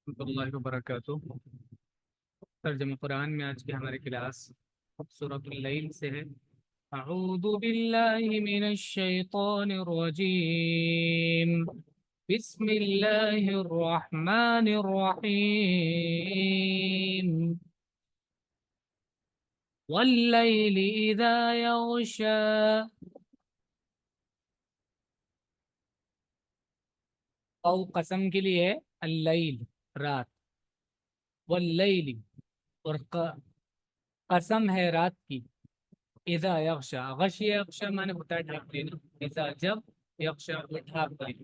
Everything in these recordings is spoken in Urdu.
ورحمۃ اللہ وبرکاتہ۔ ترجمہ قرآن میں آج کی ہماری کلاس سورۃ اللیل سے ہے۔ اعوذ باللہ من الشیطان الرجیم، بسم اللہ الرحمن الرحیم، واللیل اذا یغشا۔ او قسم کے لیے ہے اللیل، رات، واللیل، اور قسم ہے رات کی، اذا یغشا، غشی یغشا مانے ہوتا ہے ڈھانپ لینا، اذا جب، یغشا وہ ڈھانپ لینا،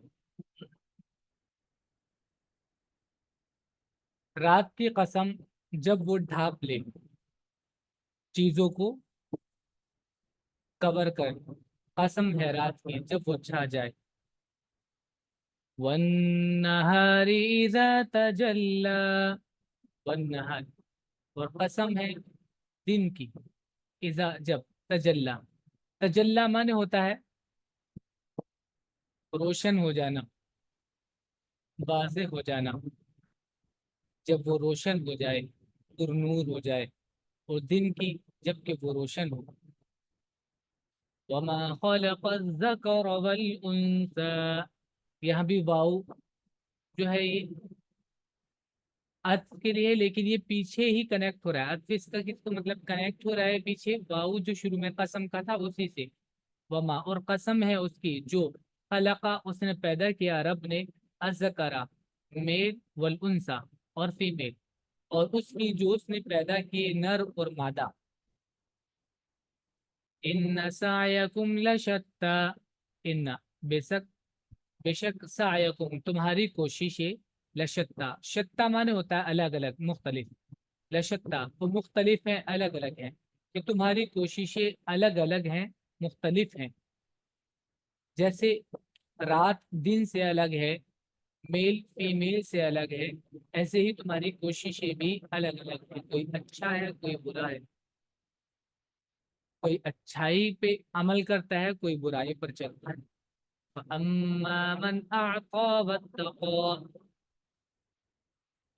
رات کی قسم جب وہ ڈھانپ لے، چیزوں کو کور کر، قسم ہے رات کی جب وہ چھا جائے۔ والنہار اذا تجلی، والنہار، اور قسم ہے دن کی، اذا جب، تجلی، تجلی مانے ہوتا ہے روشن ہو جانا، واضح ہو جانا، جب وہ روشن ہو جائے، پر نور ہو جائے، اور دن کی جب کہ وہ روشن ہو۔ وما خلق الذکر والانثى، یہاں بھی واؤ جو ہے یہ عطف کے لیے، لیکن یہ پیچھے ہی کنیکٹ ہو رہا ہے، عطف اس کا کس کو مطلب کنیکٹ ہو رہا ہے پیچھے، واؤ جو شروع میں قسم کا تھا اسی سے۔ وما، اور قسم ہے اس کی جو خلقا، اس نے پیدا کیا رب نے، الذکرا، میل، والانثى، اور فیمیل، اور اس کی جو اس نے پیدا کیے نر اور مادہ۔ ان سعیکم لشتی، ان، بے شک، بے شک، سعیکم تمہاری کوششیں، لشتا، شتا مانے ہوتا ہے الگ الگ، مختلف، لشتا وہ مختلف ہیں، الگ الگ ہیں، کہ تمہاری کوششیں الگ الگ ہیں، مختلف ہیں، جیسے رات دن سے الگ ہے، میل فیمیل سے الگ ہے، ایسے ہی تمہاری کوششیں بھی الگ الگ ہیں، کوئی اچھا ہے کوئی برا ہے، کوئی اچھائی پہ عمل کرتا ہے کوئی برائی پر چلتا ہے۔ فَأَمَّا مَنْ أَعْطَى وَاتَّقَى،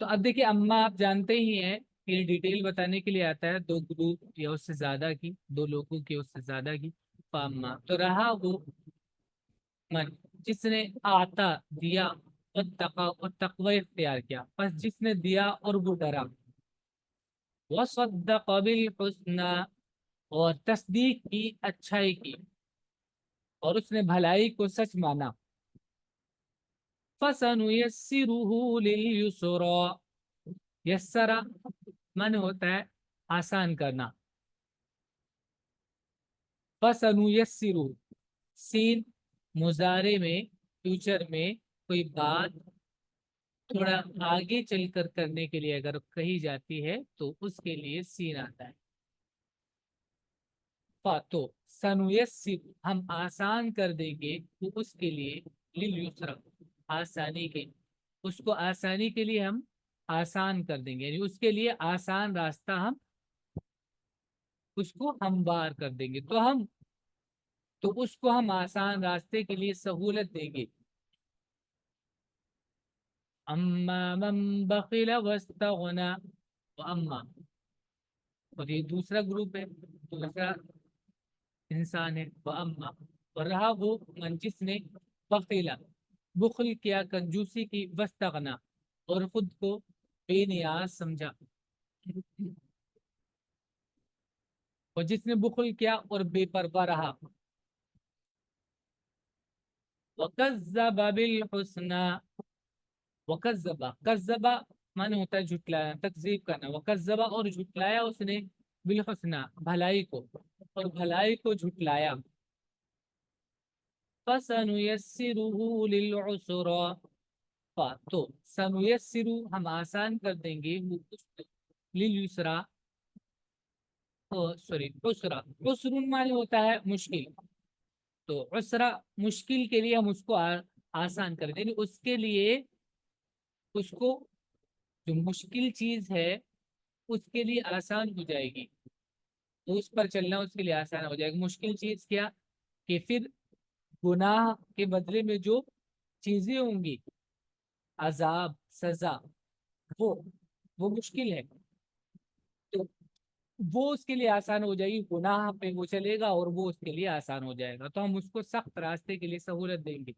تو اب دیکھیے اما آپ جانتے ہی ہیں، یہ ڈیٹیل بتانے کے لیے آتا ہے، دو گروپ یا اس سے زیادہ کی، دو لوگوں کی اس سے زیادہ کی، فاما تو رہا وہ من، جس نے آتا دیا، واتقا اور تقوی اختیار کیا، بس جس نے دیا اور وہ ڈرا، وصدق بالحسنى، اور تصدیق کی اچھائی کی، اور اس نے بھلائی کو سچ مانا، فَسَنُيَسِّرُهُ لِلْيُسْرَى، یسرا من ہوتا ہے آسان کرنا، فَسَنُيَسِّرُهُ، سین مضارع میں، فیوچر میں کوئی بات تھوڑا آگے چل کر کرنے کے لیے اگر کہی جاتی ہے تو اس کے لیے سین آتا ہے، تو سنویسر ہم آسان کر دیں گے تو اس کے لیے، للیسر آسانی کے، اس کو آسانی کے لیے ہم آسان کر دیں گے، یعنی اس کے لیے آسان راستہ ہم اس کو ہموار کر دیں گے، تو اس کو ہم آسان راستے کے لیے سہولت دیں گے۔ اما من بخل واستغنى، اما، اور یہ دوسرا گروپ ہے، دوسرا انسان ہے، واما، اور رہا وہ من جس نے بخیلا، بخل کیا، کنجوسی کی، واستغنى، اور خود کو بے نیاز سمجھا، اور جس نے بخل کیا اور بے پرواہ رہا، وکذب بالحسنى، وکذبا، کذبا مانے ہوتا ہے جھٹلانا، تکذیب کرنا، وکذبا اور جھٹلایا اس نے، بالحسنى بھلائی کو، اور بھلائی کو جھٹلایا، فَسَنُيَسِّرُهُ لِلْعُسْرَى، تو سنیسر ہم آسان کر دیں گے وہ اس کو، للیسرا، سوری عسرا، عسر مانے ہوتا ہے مشکل، تو عسرا مشکل کے لیے ہم اس کو آسان کر دیں گے، اس کے لیے، اس کو جو مشکل چیز ہے اس کے لیے آسان ہو جائے گی، تو اس پر چلنا اس کے لیے آسان ہو جائے گا۔ مشکل چیز کیا کہ پھر گناہ کے بدلے میں جو چیزیں ہوں گی، عذاب، سزا، وہ وہ مشکل ہے، تو وہ اس کے لیے آسان ہو جائے گی، گناہ پہ وہ چلے گا اور وہ اس کے لیے آسان ہو جائے گا، تو ہم اس کو سخت راستے کے لیے سہولت دیں گے۔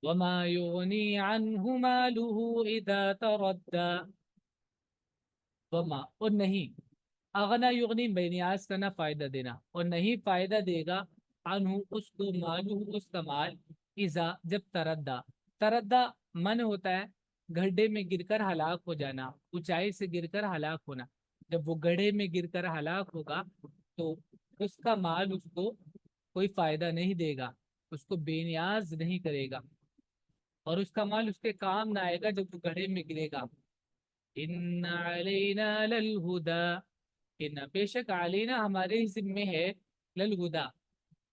وما یغنی عنہ مالہ اذا تردى، وما اور نہیں، اغنا یغنی بے نیاز کا نہ فائدہ دینا، اور نہیں فائدہ دے گا عنہ اس کو، مالہ اس کا مال، اذا جب تردا، تردا من ہوتا ہے گڈھے میں گر کر ہلاک ہو جانا، اونچائی سے گر کر ہلاک ہونا، جب وہ گڑھے میں گر کر ہلاک ہوگا تو اس کا مال اس کو کوئی فائدہ نہیں دے گا، اس کو بے نیاز نہیں کرے گا، اور اس کا مال اس کے کام نہ آئے گا جب وہ گڑھے میں گرے گا۔ ان علینا للہدا، ان بے شک علینا ہمارے ذمے ہے، للہدا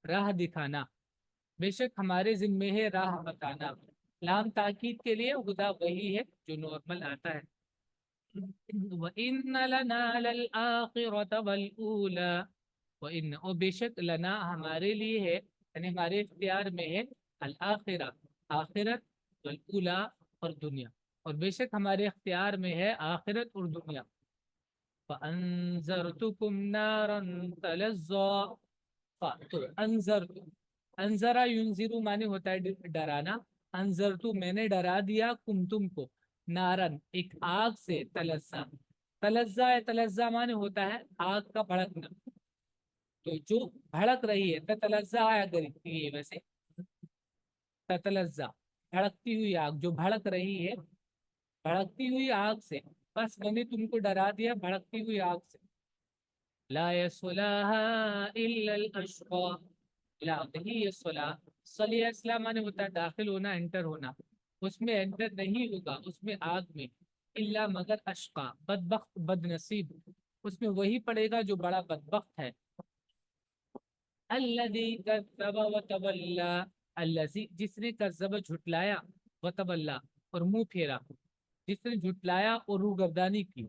راہ دکھانا، بے شک ہمارے ذمے ہے راہ بتانا، لام تاکید کے لیے، ہدا وہی ہے جو نارمل آتا ہے۔ وَإِنَّ لَنَا لَلْآخِرَةَ وَالْأُولَى، وَإِنَّ اور بے شک لنا ہمارے لیے ہے، یعنی ہمارے اختیار میں ہے، الآخرہ آخرت، والاولی اور دنیا، اور بے شک ہمارے اختیار میں ہے آخرت اور دنیا۔ فَأَنذَرْتُكُمْ نَارًا تَلَظَّىٰ، تو انذرت، انذرا ینذرو معنی ہوتا ہے ڈرانا، انذرتو میں نے ڈرا دیا، کم تم کو، نارن ایک آگ سے، تلزا، تلزا تلزا معنی ہوتا ہے آگ کا بھڑکنا، تو جو بھڑک رہی ہے، تتلزا ہے اگر یہ ویسے، تتلزا بھڑکتی ہوئی آگ، جو بھڑک رہی ہے، بھڑکتی ہوئی آگ سے، بس میں نے تم کو ڈرا دیا بھڑکتی ہوئی آگ سے۔ لا يصلاها الا الاشقى، لا نہیں یصلا، صلی اسلام معنی ہوتا ہے داخل ہونا، انٹر ہونا، اس میں انٹر نہیں ہوگا اس میں آگ میں، الا مگر اشقا بدبخت بد نصیب، اس میں وہی پڑے گا جو بڑا بدبخت ہے۔ الذی کذب وتولی، الذی جس نے کذب جھٹلایا، وتولی اور منہ پھیرا، جس نے جھٹلایا اور روگردانی کی،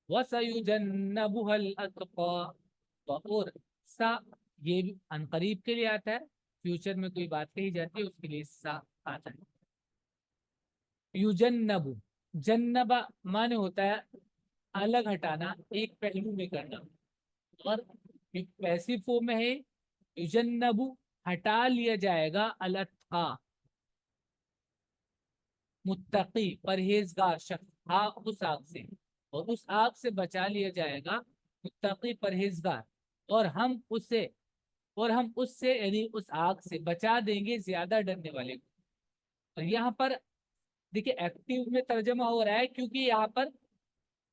وَسَيُجَنَّبُهَا الْأَتْقَى، اور سا یہ بھی عنقریب کے لیے آتا ہے، فیوچر میں کوئی بات کہی جاتی ہے اس کے لیے سا آتا ہے۔ یوجنب، جنبا معنی ہوتا ہے الگ ہٹانا، ایک پہلو میں کرنا، اور پیسو فارم میں ہے، یوجنب ہٹا لیا جائے گا، الاتقا متقی پرہیزگار شخص، ہاں اس آگ سے، اور اس آگ سے بچا لیا جائے گا متقی پرہیزگار، اور ہم اس سے، اور ہم اس سے یعنی اس آگ سے بچا دیں گے زیادہ ڈرنے والے کو۔ اور یہاں پر دیکھیے ایکٹیو میں ترجمہ ہو رہا ہے کیونکہ یہاں پر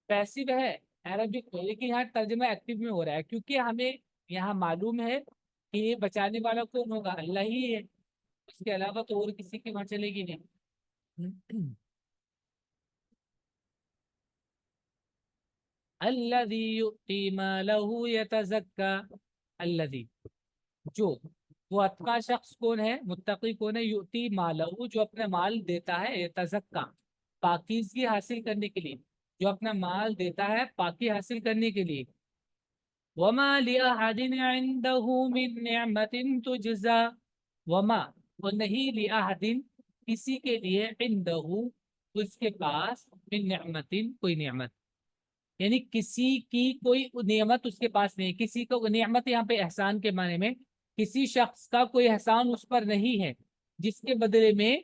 پیسو ہے عربک میں، لیکن یہاں ترجمہ ایکٹیو میں ہو رہا ہے کیونکہ ہمیں یہاں معلوم ہے کہ یہ بچانے والا کون ہوگا، اللہ ہی ہے، اس کے علاوہ تو اور کسی کی وہاں چلے گی نہیں۔ الذی یؤتی مالہ یتزکا، الذی جو، وہ اتقا شخص کون ہے، متقی کون ہے، یؤتی مالہ جو اپنا مال دیتا ہے، یتزکا پاکیزگی حاصل کرنے کے لیے، جو اپنا مال دیتا ہے پاکی حاصل کرنے کے لیے۔ وما لأحد عنده من نعمت تجزا، وما اور نہیں لأحد کسی کے لیے، عنده اس کے پاس، من نعمت کوئی نعمت، یعنی کسی کی کوئی نعمت اس کے پاس نہیں، کسی کو نعمت یہاں پہ احسان کے معنی میں، کسی شخص کا کوئی احسان اس پر نہیں ہے جس کے بدلے میں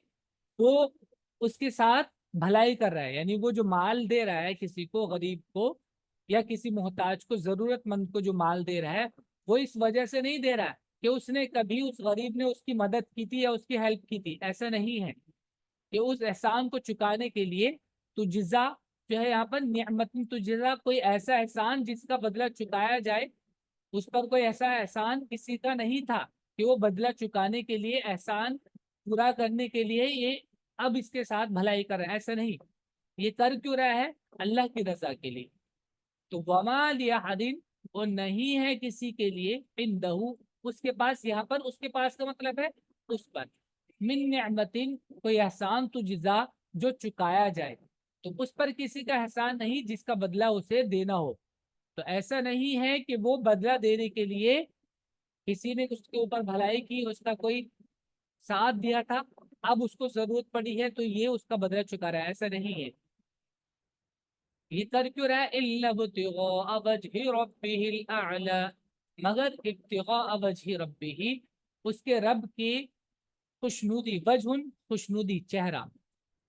وہ اس کے ساتھ بھلائی کر رہا ہے، یعنی وہ جو مال دے رہا ہے کسی کو، غریب کو یا کسی محتاج کو، ضرورت مند کو جو مال دے رہا ہے، وہ اس وجہ سے نہیں دے رہا کہ اس نے کبھی اس غریب نے اس کی مدد کی تھی یا اس کی ہیلپ کی تھی، ایسا نہیں ہے، کہ اس احسان کو چکانے کے لیے تو جزا جو ہے یہاں پر نعمت تو جزا، کوئی ایسا احسان جس کا بدلہ چکایا جائے، اس پر کوئی ایسا احسان کسی کا نہیں تھا کہ وہ بدلہ چکانے کے لیے، احسان پورا کرنے کے لیے یہ اب اس کے ساتھ بھلائی کر رہا ہے، ایسا نہیں، یہ کر کیوں رہا ہے، اللہ کی رضا کے لیے۔ تو وما لأحد اور نہیں ہے کسی کے لیے، عندہ اس کے پاس، یہاں پر اس کے پاس کا مطلب ہے اس پر، من نعمت کوئی احسان تو جزا جو چکایا جائے، تو اس پر کسی کا احسان نہیں جس کا بدلہ اسے دینا ہو، تو ایسا نہیں ہے کہ وہ بدلہ دینے کے لیے کسی نے اس کے اوپر بھلائی کی، اس کا کوئی ساتھ دیا تھا، اب اس کو ضرورت پڑی ہے تو یہ اس کا بدلہ چکا رہا ہے، ایسا نہیں ہے. یہ کر کیوں رہا ہے؟ الا ابتغاء وجہ ربہ الاعلی، مگر ابتغاء وجہ ربہ، اس کے رب کی خوشنودی، وجہ خوشنودی چہرہ،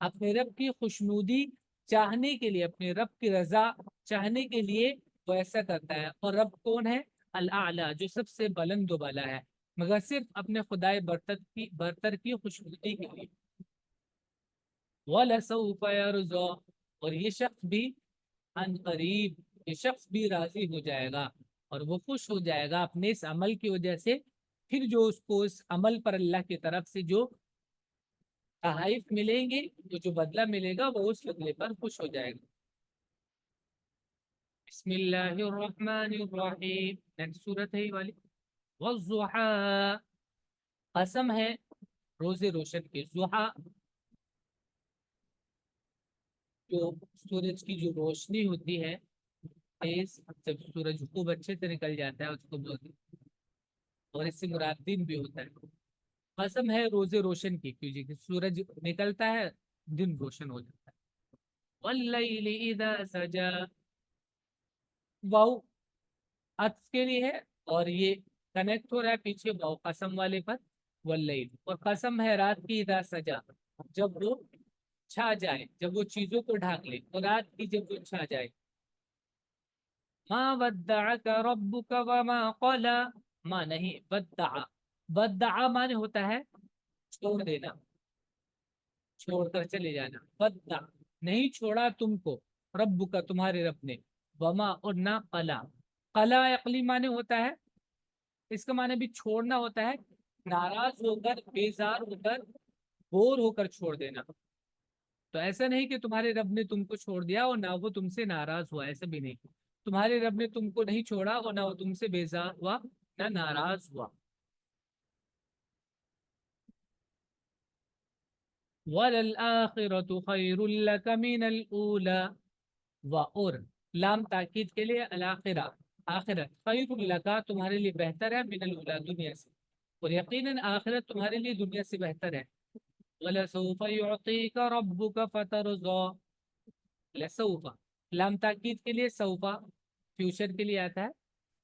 اپنے رب کی خوشنودی چاہنے کے لیے، اپنے رب کی رضا چاہنے کے لیے وہ ایسا کرتا ہے. اور رب کون ہے؟ الاعلی، جو سب سے بلند و بالا ہے، مگر صرف اپنے خدائے برتر کی خوشنودی کے لیے. وَلَسَوْفَ يَرْضَىٰ، اور یہ شخص بھی ان قریب، یہ شخص بھی راضی ہو جائے گا اور وہ خوش ہو جائے گا اپنے اس عمل کی وجہ سے. پھر جو اس کو اس عمل پر اللہ کی طرف سے جو تحائف ملیں گے، جو بدلہ ملے گا، وہ اس بدلے پر خوش ہو جائے گا. بسم اللہ الرحمن الرحیم، نیکسٹ سورت ہے یہ والی. والضحیٰ، قسم ہے روز روشن کے. ضحیٰ جو سورج کی جو روشنی ہوتی ہے تیز، جب سورج خوب اچھے سے نکل جاتا ہے اس کو بولتے ہیں، اور اس سے مراد دن بھی ہوتا ہے. قسم ہے روز روشن کی، کیونکہ سورج نکلتا ہے دن روشن ہو جاتا ہے. واللیل اذا سجا، واو عطف کے لیے ہے اور یہ کنیکٹ ہو رہا ہے پیچھے واو قسم والے پر. واللیل، اور قسم ہے رات کی، اذا سجا جب وہ چھا جائے، جب وہ چیزوں کو ڈھانک لے، اور رات کی جب وہ چھا جائے. ما ودعک ربک وما قلا، ما نہیں، ودع، ودع مانے ہوتا ہے چھوڑ دینا، چھوڑ کر چلے جانا. ودع نہیں چھوڑا تم کو، رب کا تمہارے رب نے، وما اور نہ قلا. قلا عقلی مانے ہوتا ہے، اس کا معنی بھی چھوڑنا ہوتا ہے، ناراض ہو کر، بیزار ہو کر، بور ہو کر چھوڑ دینا. تو ایسا نہیں کہ تمہارے رب نے تم کو چھوڑ دیا اور نہ وہ تم سے ناراض ہوا، ایسا بھی نہیں. تمہارے رب نے تم کو نہیں چھوڑا اور نہ وہ تم سے بیزار ہوا، نہ ناراض ہوا. وَلَلْآخِرَةُ خَيْرٌ لَكَ مِنَ الْأُولَى، اور لام تاکید کے لیے، الاخرہ آخرت، خیر لکا تمہارے لیے بہتر ہے، من الاولی دنیا سے، اور یقیناً آخرت تمہارے لیے دنیا سے بہتر ہے. وَلَسَوْفَ يُعْطِيكَ رَبُّكَ فَتَرْضَىٰ، لسوف لام تاکید کے لیے، سوفا فیوچر کے لیے آتا ہے.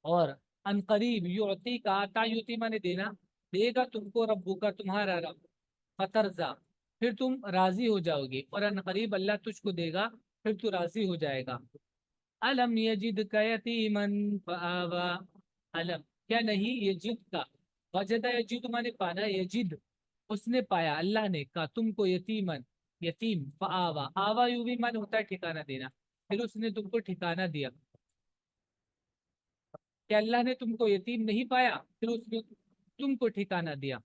اور ان قریب، یعطی کا، عطا یوتی مانے دینا، دے گا تم کو ربو کا تمہارا رب، فترزا پھر تم راضی ہو جاؤ گے، اور ان قریب اللہ تجھ کو دے گا پھر تو راضی ہو جائے گا. الم یجدک یتیما فآوا، الم کیا نہیں، یجد کا، وجدہ یجد مانے پانا، یجد اس نے پایا، اللہ نے کہا تم کو، یتیمن یتیم، فآوا، آوا یوں بھی من ہوتا ہے ٹھکانہ دینا، پھر اس نے تم کو ٹھکانہ دیا. کہ اللہ نے تم کو یتیم نہیں پایا، پھر اس نے تم کو ٹھکانہ دیا.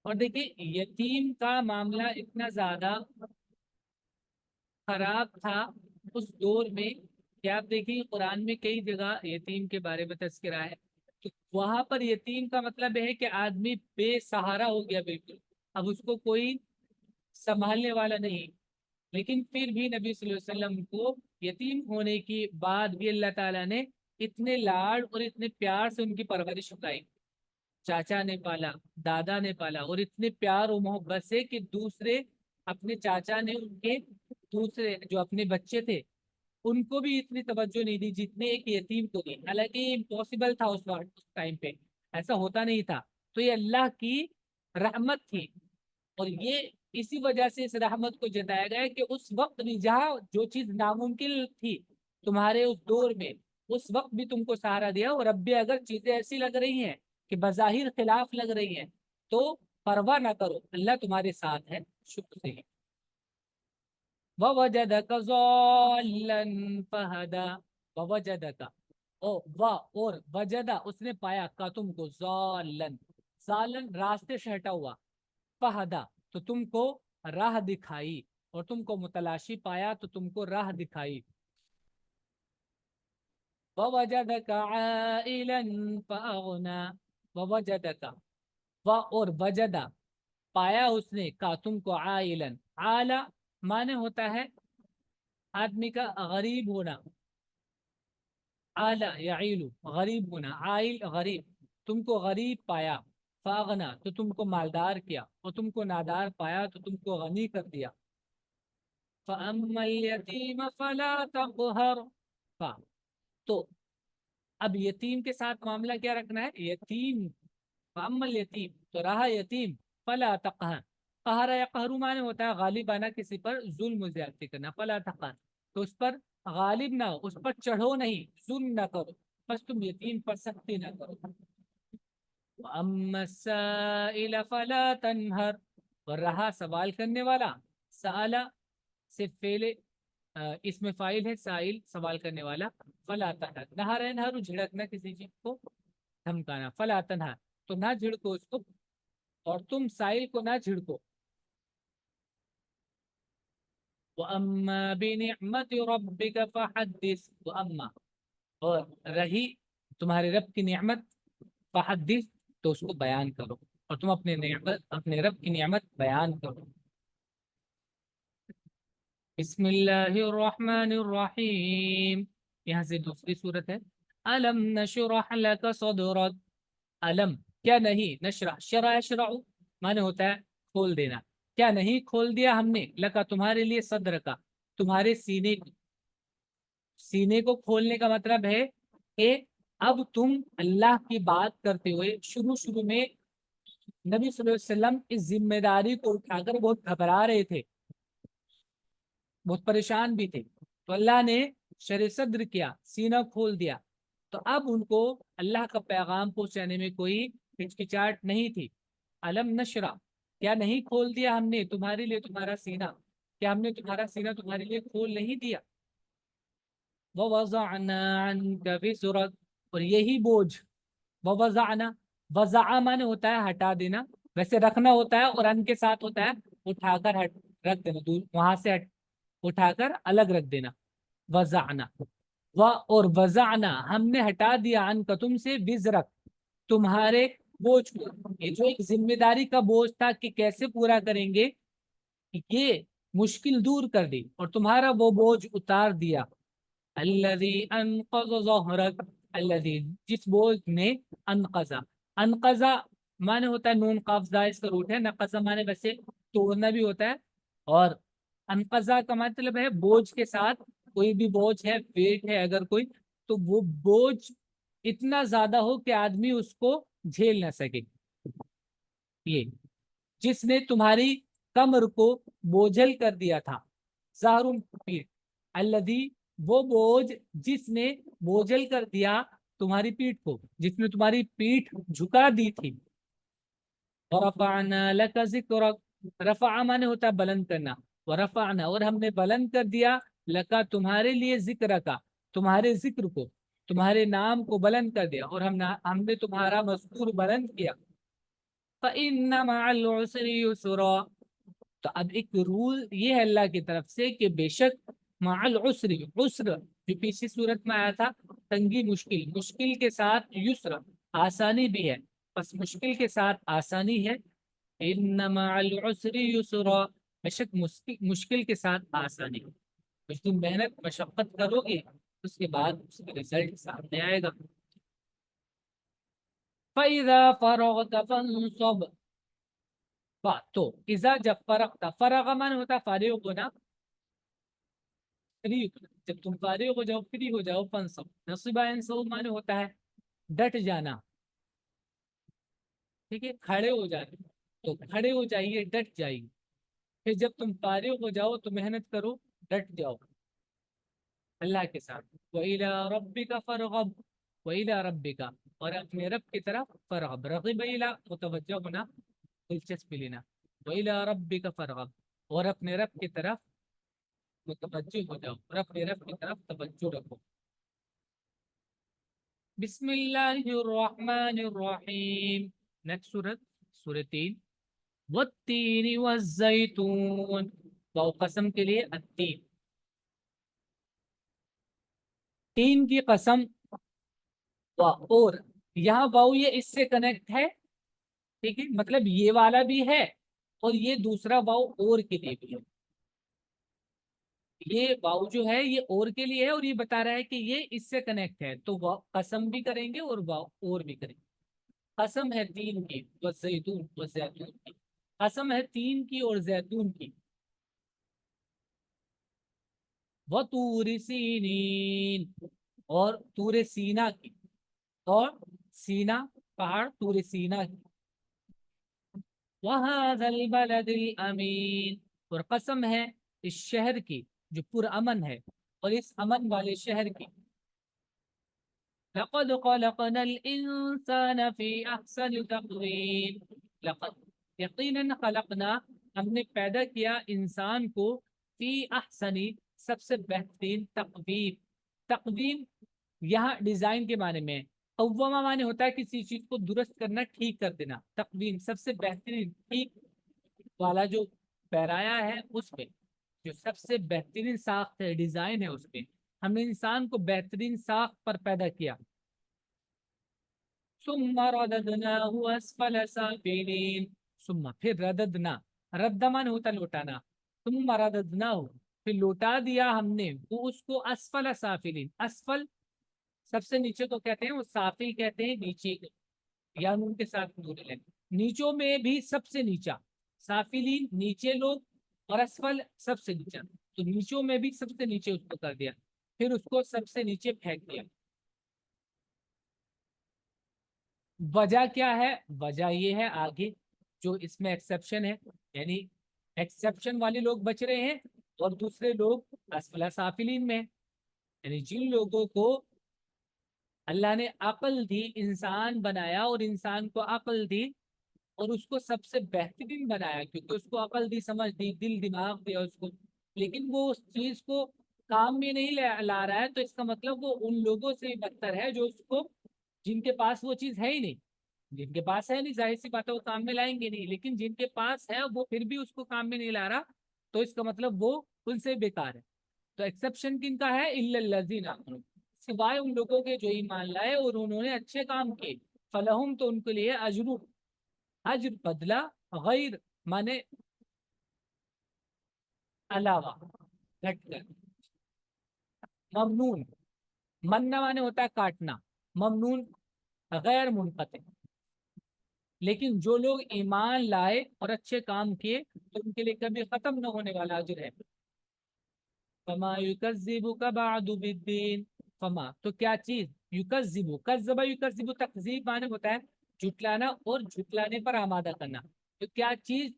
اور دیکھیں یتیم کا معاملہ اتنا زیادہ خراب تھا اس دور میں کہ آپ دیکھیں قرآن میں کئی جگہ یتیم کے بارے میں تذکرہ ہے، تو وہاں پر یتیم کا مطلب ہے کہ آدمی بے سہارا ہو گیا بالکل، اب اس کو کوئی سنبھالنے والا نہیں. لیکن پھر بھی نبی صلی اللہ علیہ وسلم کو یتیم ہونے کی بعد بھی اللہ تعالیٰ نے اتنے لاڈ اور اتنے پیار سے ان کی پرورش اٹھائی. چاچا نے پالا، دادا نے پالا، اور اتنے پیار و محبت سے کہ دوسرے اپنے چاچا نے ان کے دوسرے جو اپنے بچے تھے ان کو بھی اتنی توجہ نہیں دی جتنے ایک یتیم کو دی. حالانکہ یہ امپاسبل تھا اس وقت، اس ٹائم پہ ایسا ہوتا نہیں تھا. تو یہ اللہ کی رحمت تھی، اور یہ اسی وجہ سے اس رحمت کو جتایا گیا کہ اس وقت بھی جہاں جو چیز ناممکن تھی تمہارے اس دور میں، اس وقت بھی تم کو سہارا دیا. اور اب بھی اگر چیزیں ایسی لگ رہی ہیں کہ بظاہر خلاف لگ رہی ہیں تو پرواہ نہ کرو، اللہ تمہارے ساتھ ہے. شکر سے وَوَجَدَكَ ضَالًّا فَهَدَىٰ، وَوَجَدَكَ اور وجدہ اس نے پایا کا تم کو، ضالًا ضالًا راستے سے ہٹا ہوا، فہدا تو تم کو راہ دکھائی، اور تم کو متلاشی پایا تو تم کو راہ دکھائی. وَوَجَدَكَ عَائِلًا فَأَغْنَىٰ، وَوَجَدَكَ اور وجدہ پایا اس نے کا تم کو، عائلن عالا مانے ہوتا ہے آدمی کا غریب ہونا، عالا یعیلو غریب ہونا، عائل غریب. تم کو غریب پایا، فاغنا تو تم کو مالدار کیا، اور تم کو نادار پایا تو تم کو غنی کر دیا۔ فَأَمَّا الْيَتِيمَ فَلَا تَقْهَرْ، تو اب یتیم کے ساتھ معاملہ کیا رکھنا ہے؟ یتیم، فَأَمَّا الْيَتِيمَ تو رہا یتیم، فَلَا تَقْهَرْ، قہر یا قہرو معنی ہوتا ہے غالب آنا، کسی پر ظلم و زیادتی کرنا، فَلَا تَقْهَرْ تو اس پر غالب نہ ہو، اس پر چڑھو نہیں، ظلم نہ کرو، بس تم یتیم پر سختی نہ کرو۔ وَأَمَّا السَّائِلَ فَلَا تَنْهَرْ، اور رہا سوال کرنے والا، سألا سے فعل اس میں فاعل ہے، سائل سوال کرنے والا، فلا تنہر، نہر ہے، نہر جھڑکنا کسی چیز کو، دھمکانا، فلا تنہر تو نہ جھڑکو اس کو، اور تم سائل کو نہ جھڑکو۔ وَأَمَّا بِنِعْمَةِ رَبِّكَ فَحَدِّثْ، وَأَمَّا اور رہی تمہارے رب کی نعمت، فحدث تو اس کو بیان کرو، اور تم اپنے رب کی نعمت بیان کرو۔ بسم اللہ الرحمن الرحیم، یہاں سے دوسری صورت ہے۔ الم نشرح لک صدرک، الم کیا نہیں، نشرح شرع یشرع معنی ہوتا ہے کھول دینا، کیا نہیں کھول دیا ہم نے، لکا تمہارے لیے، صدر کا تمہارے سینے کو، سینے کو کھولنے کا مطلب ہے کہ اب تم اللہ کی بات کرتے ہوئے شروع میں نبی صلی اللہ علیہ وسلم اس ذمہ داری کو اٹھا کر بہت گھبرا رہے تھے، بہت پریشان بھی تھے، تو اللہ نے شرح صدر کیا، سینہ کھول دیا، تو اب ان کو اللہ کا پیغام پہنچانے میں کوئی ہچکچاہٹ نہیں تھی۔ علم نشرح کیا نہیں کھول دیا ہم نے تمہارے لیے تمہارا سینہ، کیا ہم نے تمہارا سینہ تمہارے لیے کھول نہیں دیا۔ وَوَضَعْنَا عَنْكَ وِزْرَكَ، اور یہی بوجھ، وَوَضَعْنَا وضع معنی ہوتا ہے ہٹا دینا، ویسے رکھنا ہوتا ہے، اور ان کے ساتھ ہوتا ہے اٹھا کر رکھ دینا، دور وہاں سے اٹھا کر الگ رکھ دینا۔ وضعنا اور وضعنا ہم نے ہٹا دیا، عن کا تم سے، وزرک تمہارے بوجھ کو، یہ جو ایک ذمہ داری کا بوجھ تھا کہ کیسے پورا کریں گے، یہ مشکل دور کر دی اور تمہارا وہ بوجھ اتار دیا۔ الذی انقض ظہرک، الذی جس بوجھ نے، انقضا، انقضا معنی ہوتا ہے نون قاف زا اس کا روٹ ہے، نقضا معنی ویسے توڑنا بھی ہوتا ہے، اور انقضا کا مطلب ہے بوجھ کے ساتھ، کوئی بھی بوجھ ہے، ویٹ ہے اگر کوئی، تو وہ بوجھ اتنا زیادہ ہو کہ آدمی اس کو جھیل نہ سکے، یہ جس نے تمہاری کمر کو بوجھل کر دیا تھا، ظاہر پیٹھ، الذی وہ بوجھ جس نے بوجھل کر دیا تمہاری پیٹھ کو، جس نے تمہاری پیٹھ جھکا دی تھی۔ ورفعنا لک ذکرک، رفع معنی ہوتا ہے بلند کرنا، ورفعنا اور ہم نے بلند کر دیا، لکا تمہارے لیے، ذکر کا تمہارے ذکر کو، تمہارے نام کو بلند کر دیا، اور ہم نے تمہارا مذکور بلند کیا۔ فَإِنَّ مَعَ الْعُسْرِ يُسْرًا، تو اب ایک رول یہ ہے اللہ کی طرف سے کہ بے شک مع العسر، عسر جو پیچھے صورت میں آیا تھا تنگی، مشکل، مشکل کے ساتھ یسر آسانی بھی ہے، بس مشکل کے ساتھ آسانی ہے۔ ان مع العسر یسرا، بے شک مشکل کے ساتھ آسانی، کچھ تم محنت مشقت کرو گے اس کے بعد اس کا رزلٹ سامنے آئے گا۔ فَإِذَا فَرَغْتَ فَانصَبْ، تو اذا جب فرغ من ہوتا فارغ ہونا، فری، جب تم فارغ ہو جاؤ، فری ہو جاؤ، فنصب نصبہ انصب معنی ہوتا ہے ڈٹ جانا، ٹھیک ہے، کھڑے ہو جانا، تو کھڑے ہو جائیے، ڈٹ جائیے، پھر جب تم فارغ ہو جاؤ تو محنت کرو، ڈٹ جاؤ اللہ کے ساتھ۔ وَإِلَىٰ رَبِّكَ فَارْغَب، وَإِلَىٰ رَبِّكَ اور اپنے رب کی طرف، فرغب رغب الى متوجہ ہونا، دلچسپی لینا، وَإِلَىٰ رَبِّكَ فَارْغَب اور اپنے رب کی طرف متوجہ ہو جاؤ، اور اپنے رب کی طرف توجہ رکھو۔ بسم اللہ الرحمن الرحیم، نیکسٹ سورت، سورۃ 3۔ والتین والزیتون، واو قسم کے لیے، التین، تین کی قسم، اور یہاں واو یہ اس سے کنیکٹ ہے، ٹھیک ہے، مطلب یہ والا بھی ہے اور یہ دوسرا واو اور کے لیے بھی ہے، یہ واو جو ہے یہ اور کے لیے ہے، اور یہ بتا رہا ہے کہ یہ اس سے کنیکٹ ہے، تو واو قسم بھی کریں گے اور واو اور بھی کریں گے۔ قسم ہے تین کی، والزیتون والزیتون کی، قسم ہے تین کی اور زیتون کی، وطور سینین اور طور سینا کی، اور سینا پہاڑ طور سینا کی، وَهَذَا الْبَلَدِ الْأَمِينَ اور قسم ہے اس شہر کی جو پرامن ہے، اور اس امن والے شہر کی، لَقَدْ خَلَقْنَا الْإِنسَانَ فِي أَحْسَنِ تَقْوِيمٍ لقد یقیناً خلقنا ہم نے پیدا کیا انسان کو فی احسنی سب سے بہترین تقویم، تقویم یہاں ڈیزائن کے معنی میں، قوامہ معنی ہوتا ہے کسی چیز کو درست کرنا، ٹھیک کر دینا، تقویم سب سے بہترین ٹھیک والا جو پیرایا ہے اس پہ، جو سب سے بہترین ساخت ہے ڈیزائن ہے اس پہ، ہم نے انسان کو بہترین ساخت پر پیدا کیا، ثم رددناه اسفل سافلین، ثم پھر رددنا، ردمان ہوتا لوٹانا، ثم رددناه پھر لوٹا دیا ہم نے وہ اس کو اسفل سافلین، اسفل سب سے نیچے کو کہتے ہیں، وہ سافل کہتے ہیں نیچے کو، یا ان کے ساتھ نور لیں، نیچوں میں بھی سب سے نیچا، سافلین نیچے لوگ، اور اسفل سب سے نیچا، تو نیچوں میں بھی سب سے نیچے اس کو کر دیا، پھر اس کو سب سے نیچے پھینک دیا۔ وجہ کیا ہے؟ وجہ یہ ہے آگے جو اس میں ایکسیپشن ہے، یعنی ایکسیپشن والے لوگ بچ رہے ہیں اور دوسرے لوگ اسفل سافلین میں، یعنی جن لوگوں کو اللہ نے عقل دی، انسان بنایا اور انسان کو عقل دی اور اس کو سب سے بہترین بنایا، کیونکہ اس کو عقل دی، سمجھ دی، دل دماغ دیا اس کو، لیکن وہ اس چیز کو کام میں نہیں لا رہا ہے، تو اس کا مطلب وہ ان لوگوں سے بدتر ہے جو اس کو، جن کے پاس وہ چیز ہے ہی نہیں، جن کے پاس ہے نہیں ظاہر سی بات ہے وہ کام میں لائیں گے نہیں، لیکن جن کے پاس ہے وہ پھر بھی اس کو کام میں نہیں لا رہا، تو اس کا مطلب وہ ان سے بیکار ہے۔ تو ایکسیپشن کن کا ہے؟ الا الذین آمنوا، سوائے ان لوگوں کے جو ایمان لائے اور انہوں نے اچھے کام کیے، فلہم تو ان کے لیے اجر، اجر بدلہ، غیر مانے علاوہ، گھٹ کر، ممنون، مننا مانے ہوتا ہے کاٹنا، ممنون غیر منقطع، لیکن جو لوگ ایمان لائے اور اچھے کام کیے تو ان کے لیے کبھی ختم نہ ہونے والا اجر ہے۔ فما یکذبک بعد بالدین، فما تو کیا چیز، یکذب، کذب یکذب، تکذیب معنی ہوتا ہے جھٹلانا اور جھٹلانے پر آمادہ کرنا، تو کیا چیز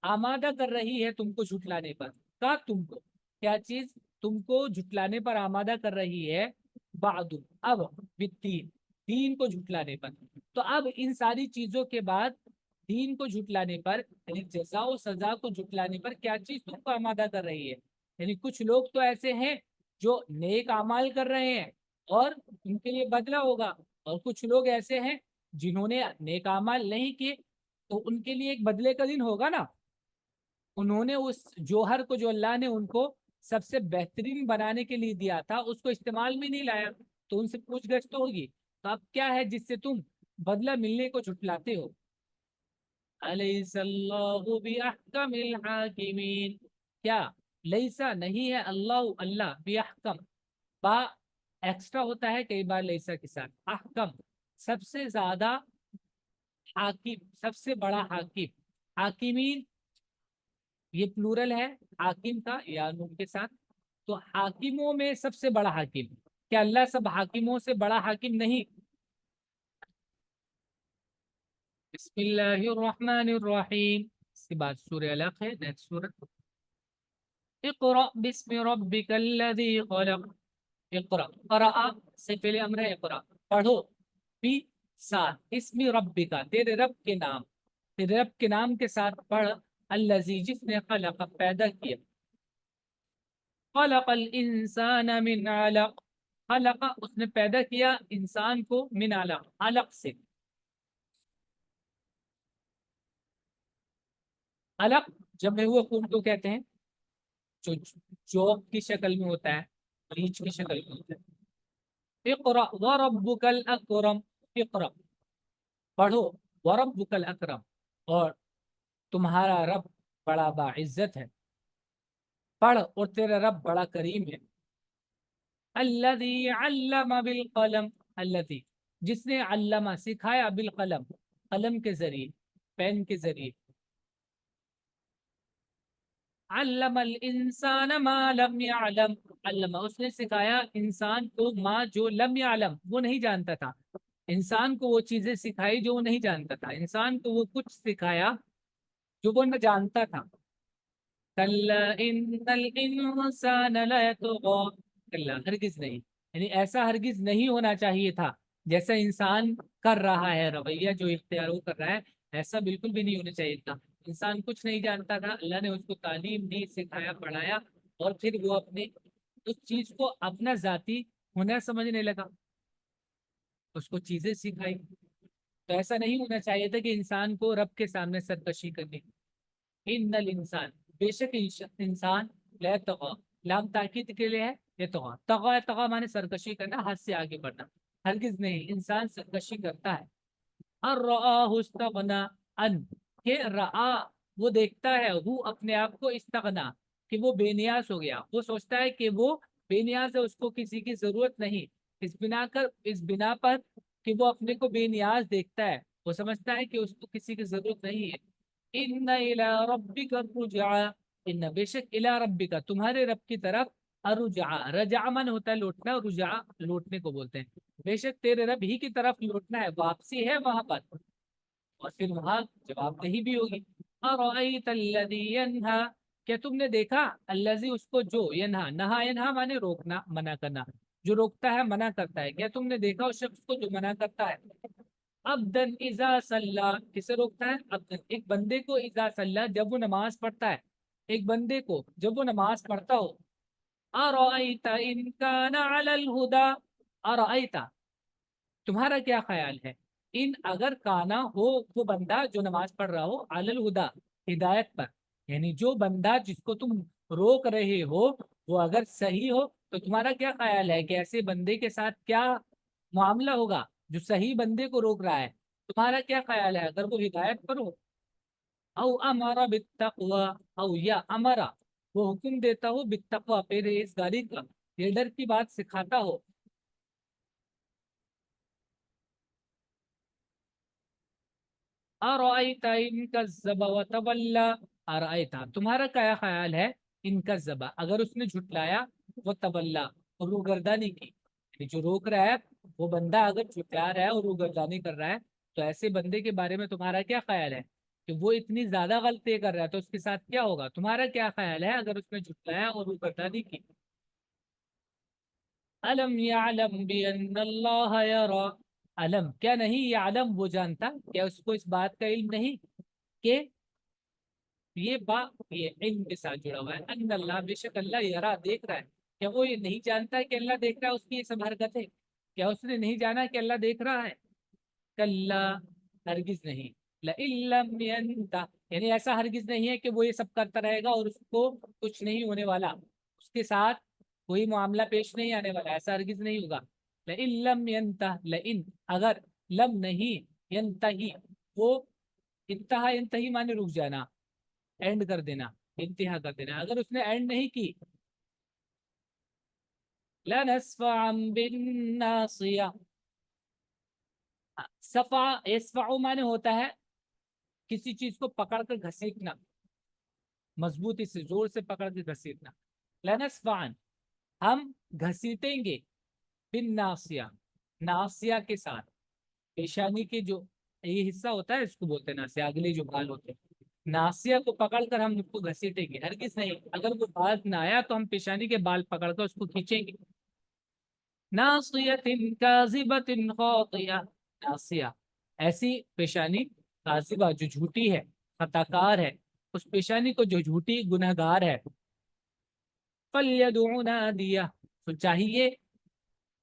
آمادہ کر رہی ہے تم کو جھٹلانے پر، کا تم کو کیا چیز تم کو جھٹلانے پر آمادہ کر رہی ہے، بعد اب بالدین، دین کو جھٹلانے پر، تو اب ان ساری چیزوں کے بعد دین کو جھٹلانے پر، یعنی جزا و سزا کو جھٹلانے پر کیا چیز تم کو آمادہ کر رہی ہے، یعنی کچھ لوگ تو ایسے ہیں جو نیک اعمال کر رہے ہیں اور ان کے لیے بدلہ ہوگا، اور کچھ لوگ ایسے ہیں جنہوں نے نیک اعمال نہیں کیے تو ان کے لیے ایک بدلے کا دن ہوگا نا، انہوں نے اس جوہر کو جو اللہ نے ان کو سب سے بہترین بنانے کے لیے دیا تھا اس کو استعمال میں نہیں لایا، تو ان سے پوچھ گچھ تو ہوگی، تو اب کیا ہے جس سے تم بدلہ ملنے کو جھٹلاتے ہو؟ الیس اللہ باحکم الحاکمین، کیا لیسا نہیں ہے اللہ، اللہ باحکم، با ایکسٹرا ہوتا ہے کئی بار لیسا کے ساتھ، احکم سب سے زیادہ حاکم، سب سے بڑا حاکم، حاکمین یہ پلورل ہے حاکم کا یا نون کے ساتھ، تو حاکموں میں سب سے بڑا حاکم، کیا اللہ سب حاکموں سے بڑا حاکم نہیں؟ بسم اللہ الرحمن الرحیم، اس کے بعد سورہ علق ہے، نیکسٹ سورہ، اقرأ بسم ربک الذی خلق، اقرأ، قرأ سے پہلے امر ہے اقرأ، پڑھو، بھی ساتھ، اسم ربک تیرے رب کے نام، تیرے رب کے نام کے ساتھ پڑھ، الذی جس نے خلق پیدا کیا، خلق الانسان من علق، خلق اس نے پیدا کیا انسان کو من علق، علق سے، علق جب ہوئے خون کو کہتے ہیں جو جوک کی شکل میں ہوتا ہے، ریچھ کی شکل میں ہوتا ہے، اقرأ وربک الاکرم، اقرأ پڑھو، وربک الاکرم اور تمہارا رب بڑا باعزت ہے، پڑھ اور تیرا رب بڑا کریم ہے، الذی علم بالقلم، الذی جس نے علما سکھایا بالقلم قلم کے ذریعے پین کے ذریعے علم الانسان ما لم يعلم علم اس نے سکھایا انسان کو ما جو لم يعلم وہ نہیں جانتا تھا انسان کو وہ چیزیں سکھائی جو وہ نہیں جانتا تھا انسان کو وہ کچھ سکھایا جو وہ نہ جانتا تھا کلا ان الانسان لیطغی کلا ہرگز نہیں یعنی ایسا ہرگز نہیں ہونا چاہیے تھا جیسا انسان کر رہا ہے رویہ جو اختیار وہ کر رہا ہے ایسا بالکل بھی نہیں ہونا چاہیے تھا انسان کچھ نہیں جانتا تھا اللہ نے اس کو تعلیم دی سکھایا پڑھایا اور پھر وہ اپنے اس چیز کو اپنا ذاتی ہنر سمجھنے لگا اس کو چیزیں سکھائی تو ایسا نہیں ہونا چاہیے تھا کہ انسان کو رب کے سامنے سرکشی کرنی ان الانسان بے شک انسان لا طغى لام تاکید کے لیے ہے یہ طغى طغى مانے سرکشی کرنا حد سے آگے بڑھنا ہرگز نہیں انسان سرکشی کرتا ہے اور رآہ استغنا ان کہ رآ وہ دیکھتا ہے وہ اپنے آپ کو استغنا کہ وہ بے نیاز ہو گیا وہ سوچتا ہے کہ وہ بے نیاز ہے اس کو کسی کی ضرورت نہیں اس بنا پر کہ وہ اپنے کو بے نیاز دیکھتا ہے وہ سمجھتا ہے کہ اس کو کسی کی ضرورت نہیں ہے ان الى ربک الرجعى ان بے شک الى ربک تمہارے رب کی طرف الرجعى رجع من ہوتا ہے لوٹنا اور رجع لوٹنے کو بولتے ہیں بے شک تیرے رب ہی کی طرف لوٹنا ہے واپسی ہے وہاں پر اور پھر وہاں جواب دہی بھی ہوگی ارأیت الذی ینہا کیا تم نے دیکھا الذی اس کو جو ینہا نہا ینہا مانے روکنا منع کرنا جو روکتا ہے منع کرتا ہے کیا تم نے دیکھا اس شخص کو جو منع کرتا ہے عبدن اذا صلی کسے روکتا ہے عبدن ایک بندے کو اذا صلی جب وہ نماز پڑھتا ہے ایک بندے کو جب وہ نماز پڑھتا ہو ارأیت ان کان علی الہدی ارأیت تمہارا کیا خیال ہے ان اگر کانا ہو وہ بندہ جو نماز پڑھ رہا ہو علی الہدی ہدایت پر یعنی جو بندہ جس کو تم روک رہے ہو وہ اگر صحیح ہو تو تمہارا کیا خیال ہے کہ ایسے بندے کے ساتھ کیا معاملہ ہوگا جو صحیح بندے کو روک رہا ہے تمہارا کیا خیال ہے اگر وہ ہدایت پر ہو او امارا بالتقوی او یا امارا وہ حکم دیتا ہو بالتقوی پرہیزگاری کا یہ ڈر کی بات سکھاتا ہو ارأیت ان کذب وتولی ارأیت تمہارا کیا خیال ہے ان کذب اگر اس نے جھٹلایا وتولی اور روگردانی کی یعنی جو روک رہا ہے وہ بندہ اگر جھٹلا رہا ہے اور روگردانی کر رہا ہے تو ایسے بندے کے بارے میں تمہارا کیا خیال ہے کہ وہ اتنی زیادہ غلطی کر رہا ہے تو اس کے ساتھ کیا ہوگا تمہارا کیا خیال ہے اگر اس نے جھٹلایا اور روگردانی کی الم یعلم بان اللہ یرا علم کیا نہیں یعلم وہ جانتا کیا اس کو اس بات کا علم نہیں کہ یہ علم کے ساتھ جڑا ہوا ہے ان اللہ بے شک اللہ یرا دیکھ رہا ہے کیا وہ یہ نہیں جانتا کہ اللہ دیکھ رہا ہے اس کی یہ سب حرکت ہے کیا اس نے نہیں جانا کہ اللہ دیکھ رہا ہے کلا ہرگز نہیں لئن لم ینتہ یعنی ایسا ہرگز نہیں ہے کہ وہ یہ سب کرتا رہے گا اور اس کو کچھ نہیں ہونے والا اس کے ساتھ کوئی معاملہ پیش نہیں آنے والا ایسا ہرگز نہیں ہوگا لئن لم ینتہ لئن اگر لم نہیں ینتہی وہ انتہا انتہی مانے رک جانا اینڈ کر دینا انتہا کر دینا اگر اس نے اینڈ نہیں کی لنسفعا بالناصیہ صفع یسفع مانے ہوتا ہے کسی چیز کو پکڑ کر گھسیٹنا مضبوطی سے زور سے پکڑ کے گھسیٹنا لنسفعا ہم گھسیٹیں گے بالناصیہ ناصیہ کے ساتھ پیشانی کے جو یہ حصہ ہوتا ہے اس کو بولتے ہیں ناصیہ اگلے جو بال ہوتے ہیں ناصیہ کو پکڑ کر ہم اس کو گھسیٹیں گے ہرگز نہیں اگر وہ باز نہ آیا تو ہم پیشانی کے بال پکڑ کر اس کو کھینچیں گے ناصیۃ کاذبۃ خاطیہ ناصیہ ایسی پیشانی کاذبہ جو جھوٹی ہے خطا کار ہے اس پیشانی کو جو جھوٹی گناہ گار ہے فلیدع نادیہ تو چاہیے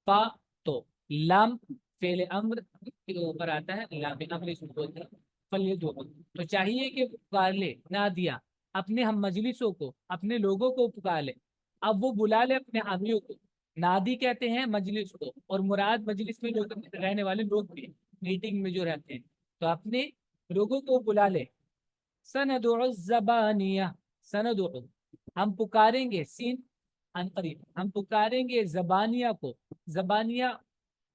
فا تو لام فعل امر کے اوپر آتا ہے لام امر اس کو بولتے ہیں فلیدع تو چاہیے کہ پکار لے نادیہ اپنے ہم مجلسوں کو اپنے لوگوں کو پکار لے اب وہ بلا لے اپنے حامیوں کو نادی کہتے ہیں مجلس کو اور مراد مجلس میں لوگ رہنے والے لوگ بھی میٹنگ میں جو رہتے ہیں تو اپنے لوگوں کو بلا لے سندع الزبانیہ سندع ہم پکاریں گے سین ان قریب ہم پکاریں گے زبانیہ کو زبانیہ